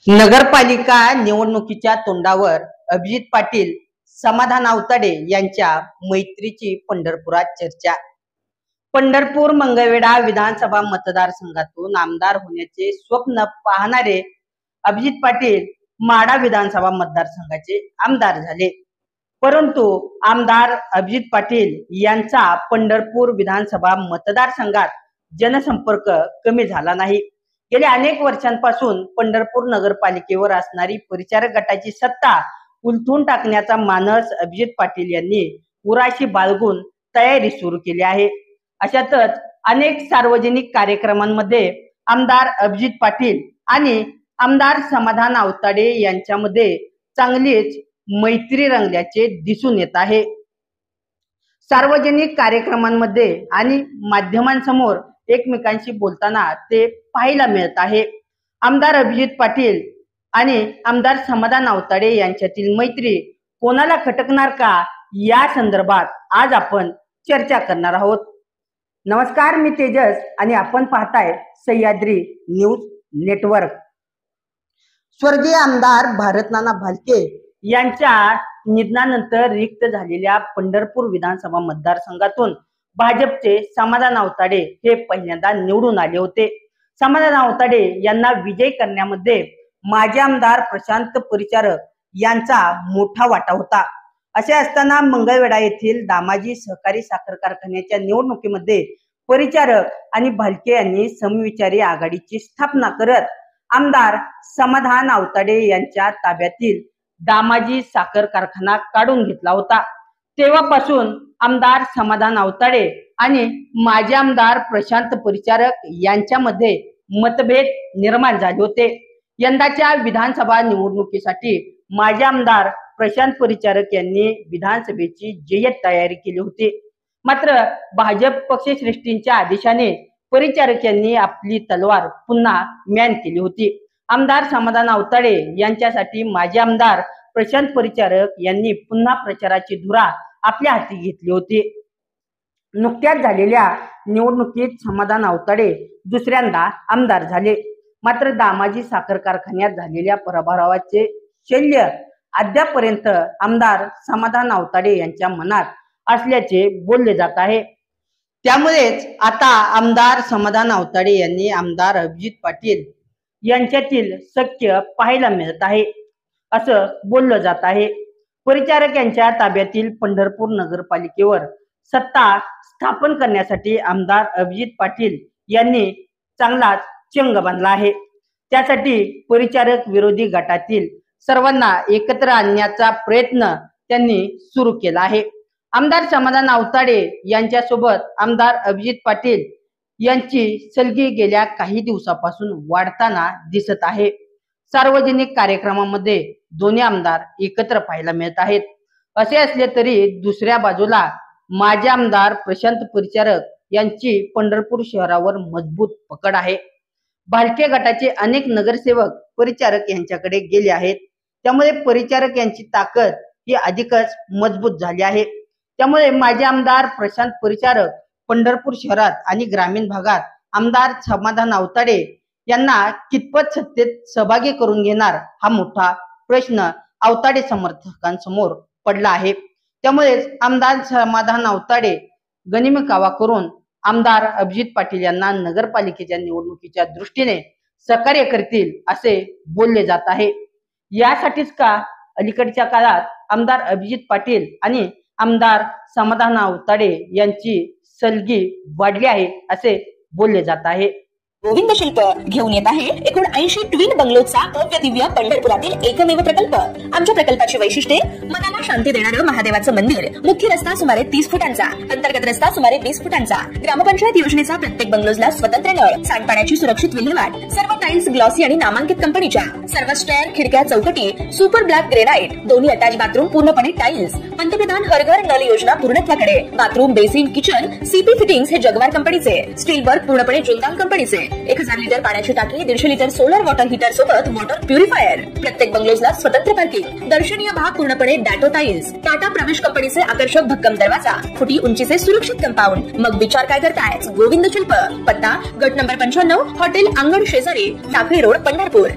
नगरपालिका निवडणुकीच्या तोंडावर अभिजित पाटील, समाधान आवताडे यांच्या मैत्रीची पंढरपुरात चर्चा। पंढरपूर मंगळवेढा विधानसभा मतदारसंघातून आमदार होण्याचे स्वप्न पाहणारे अभिजित पाटील माढा विधानसभा मतदारसंघाचे आमदार झाले। परंतु आमदार अभिजित पाटील यांचा पंढरपूर विधानसभा मतदारसंघात जनसंपर्क कमी झाला नाही। गेल्या अनेक वर्षांपासून पंढरपूर नगरपालिकेवर असणारी परिचारक गटाची सत्ता उलथून टाकण्याचा मानस अभिजित पाटील यांनी उराशी बाळगून तयारी सुरू केली आहे। अशातच अनेक सार्वजनिक कार्यक्रमांमध्ये आमदार अभिजित पाटील आणि आमदार समाधान आवताडे यांच्यामध्ये चांगलीच मैत्री रंगल्याचे दिसून येत आहे। सार्वजनिक कार्यक्रमांमध्ये आणि माध्यमांसमोर एकमेकांशी बोलताना ते पाहायला मिळत आहे। आमदार अभिजित पाटील आणि आमदार समाधान आवताडे यांच्यातील मैत्री कोणाला खटकणार का, या संदर्भात आज आपण चर्चा करणार आहोत। नमस्कार, मी तेजस आणि आपण पाहताय सह्याद्री न्यूज नेटवर्क। स्वर्गीय आमदार भारतनाना भालके यांच्या निधनानंतर रिक्त झालेल्या पंढरपूर विधानसभा मतदारसंघातून भाजपचे समाधान आवताडे हे पहिल्यांदा निवडून आले होते। समाधान आवताडे यांना विजयी करण्यामध्ये माजी आमदार प्रशांत परिचारक यांचा मोठा वाटा होता। असे असताना मंगळवेढा येथील दामाजी सहकारी साखर कारखान्याच्या निवडणुकीमध्ये परिचारक आणि भालके यांनी समविचारी आघाडीची स्थापना करत आमदार समाधान आवताडे यांच्या ताब्यातील दामाजी साखर कारखाना काढून घेतला होता। तेव्हापासून आमदार समाधान आवताडे आणि माजी आमदार प्रशांत परिचारक यांच्यामध्ये मतभेद निर्माण झाले होते। यंदाच्या विधानसभा निवडणुकीसाठी माजी आमदार प्रशांत परिचारक यांनी विधानसभेची जय्यत तयारी केली होती। मात्र भाजप पक्षश्रेष्ठींच्या आदेशाने परिचारक यांनी आपली तलवार पुन्हा म्यान केली होती। आमदार समाधान आवताडे यांच्यासाठी माजी आमदार प्रशांत परिचारक यांनी पुन्हा प्रचाराची धुरा आपल्या हाती घेतली होती। नुकत्याच झालेल्या निवडणुकीत समाधान आवताडे दुसऱ्यांदा आमदार झाले। मात्र दामाजी साखर कारखान्यात झालेल्या पराभवाचे शल्य अद्यापर्यंत आमदार समाधान आवताडे यांच्या मनात असल्याचे बोलले जात आहे। त्यामुळेच आता आमदार समाधान आवताडे यांनी आमदार अभिजित पाटील यांच्यातील सख्य पाहायला मिळत आहे असं बोललं जात आहे। परिचारक यांच्या ताब्यातील पंढरपूर नगरपालिकेवर सत्ता स्थापन करण्यासाठी आमदार अभिजित पाटील यांनी चांगलाच चंग बांधला आहे। त्यासाठी परिचारक विरोधी गटातील सर्वांना एकत्र आणण्याचा प्रयत्न त्यांनी सुरू केला आहे। आमदार समाधान आवताडे यांच्यासोबत आमदार अभिजित पाटील यांची सलगी गेल्या काही दिवसापासून वाढताना दिसत आहे। सार्वजनिक कार्यक्रमामध्ये दोन्ही आमदार एकत्र पाहायला मिळत आहेत। असे असले तरी दुसऱ्या बाजूला माजी आमदार प्रशांत परिचारक यांची पंढरपूर शहरावर मजबूत पकड आहे। भालके गटाचे अनेक नगरसेवक परिचारक यांच्याकडे गेले आहेत। त्यामुळे परिचारक यांची ताकद ही अधिकच मजबूत झाली आहे। त्यामुळे माजी आमदार प्रशांत परिचारक पंढरपूर शहरात आणि ग्रामीण भागात आमदार समाधान आवताडे यांना कितपत सत्तेत सहभागी करून घेणार हा मोठा प्रश्न आवताडे समर्थकांसमोर पडला आहे। त्यामुळेच आमदार समाधान आवताडे गनिमी कावा करून आमदार अभिजित पाटील यांना नगरपालिकेच्या निवडणुकीच्या दृष्टीने सहकार्य करतील असे बोलले जात आहे। यासाठीच का अलीकडच्या काळात आमदार अभिजित पाटील आणि आमदार समाधान आवताडे यांची सलगी वाढली आहे असे बोलले जात आहे। गोविंद शिल्प घेऊन येत आहे 79 ट्विन बंगलोचा भव्य दिव्य पंढरपुरातील एकमेव प्रकल्प। आमच्या प्रकल्पाची वैशिष्ट्ये: मनाला शांती देणारं महादेवाचं मंदिर, मुख्य रस्ता सुमारे 30 फुटांचा, अंतर्गत रस्ता सुमारे 20 फुटांचा, ग्रामपंचायत योजनेचा प्रत्येक बंगलोजला स्वतंत्र नळ, सांडपाण्याची सुरक्षित विल्हेवाट, सर्व टाइल्स ग्लॉसी आणि नामांकित कंपनीच्या, सर्व स्टेअर, खिडक्या, चौकटी सुपर ब्लॅक ग्रेनाइट, दोन्ही अटॅच बाथरूम पूर्णपणे टाइल्स, पंतप्रधान हर घर नल योजना पूर्णत्वाकडे, bathroom, basin, kitchen CP fittings हे जगवार कंपनीचे, स्टील वर्क पूर्णपणे जुंदाल कंपनीचे, 1000 लिटर पाण्याची टाकी, 150 लिटर सोलर वॉटर हीटर सोबत वॉटर प्युरिफायर, प्रत्येक बंगलोजला स्वतंत्र पार्किंग, दर्शनीय भाग पूर्णपणे डॅटो टाइल्स, टाटा प्रवेश कंपनीचे आकर्षक भक्कम दरवाजा, फुटी उंचीचे सुरक्षित कंपाऊंड। मग विचार काय करताय? गोविंद शिल्प, पत्ता गट नंबर 95, हॉटेल अंगण शेजारी, टाकळी रोड, पंढरपूर।